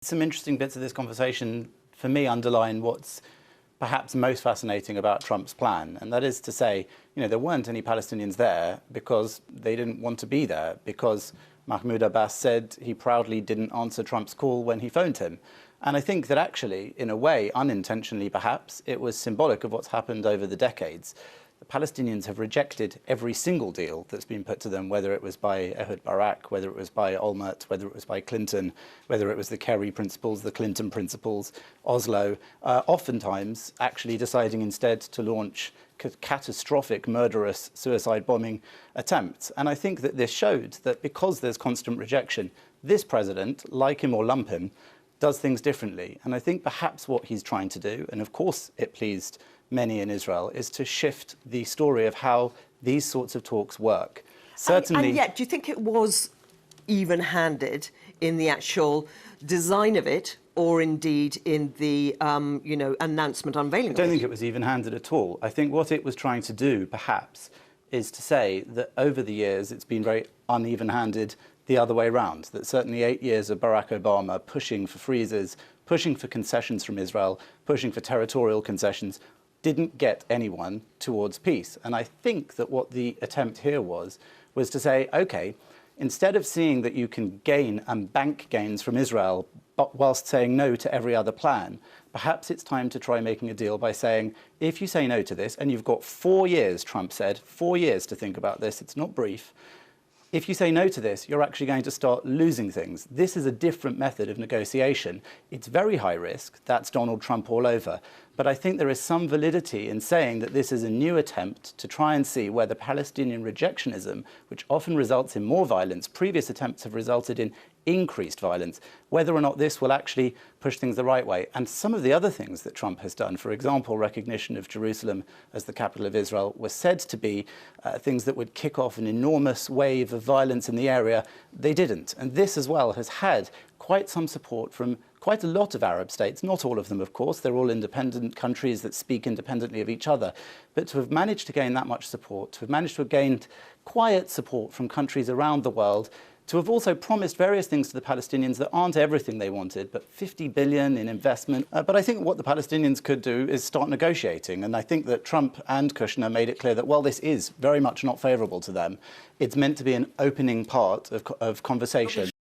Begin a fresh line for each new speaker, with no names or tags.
Some interesting bits of this conversation, for me, underline what's perhaps most fascinating about Trump's plan, and that is to say, there weren't any Palestinians there because they didn't want to be there, because Mahmoud Abbas said he proudly didn't answer Trump's call when he phoned him. And I think that actually, in a way, unintentionally perhaps, it was symbolic of what's happened over the decades. The Palestinians have rejected every single deal that's been put to them, whether it was by Ehud Barak, whether it was by Olmert, whether it was by Clinton, whether it was the Kerry principles, the Clinton principles, Oslo, oftentimes actually deciding instead to launch catastrophic, murderous suicide bombing attempts. And I think that this showed that because there's constant rejection, this president, like him or lump him, does things differently. And I think perhaps what he's trying to do, and of course it pleased many in Israel, is to shift the story of how these sorts of talks work. Certainly.
And yet, do you think it was even-handed in the actual design of it, or indeed in the, announcement unveiling of it?
I don't think it was even-handed at all. I think what it was trying to do, perhaps, is to say that over the years it's been very uneven-handed the other way around, that certainly 8 years of Barack Obama pushing for freezes, pushing for concessions from Israel, pushing for territorial concessions, didn't get anyone towards peace. And I think that what the attempt here was to say, OK, instead of seeing that you can gain and bank gains from Israel, but whilst saying no to every other plan, perhaps it's time to try making a deal by saying, if you say no to this, and you've got 4 years, Trump said, 4 years to think about this, it's not brief. If you say no to this, you're actually going to start losing things. This is a different method of negotiation. It's very high risk. That's Donald Trump all over. But I think there is some validity in saying that this is a new attempt to try and see whether Palestinian rejectionism, which often results in more violence, previous attempts have resulted in increased violence, whether or not this will actually push things the right way. And some of the other things that Trump has done, for example, recognition of Jerusalem as the capital of Israel, was said to be things that would kick off an enormous wave of violence in the area. They didn't. And this as well has had quite some support from quite a lot of Arab states, not all of them, of course. They're all independent countries that speak independently of each other. But to have managed to gain that much support, to have managed to have gained quiet support from countries around the world, to have also promised various things to the Palestinians that aren't everything they wanted, but 50 billion in investment. But I think what the Palestinians could do is start negotiating. And I think that Trump and Kushner made it clear that, well, this is very much not favourable to them. It's meant to be an opening part of conversation.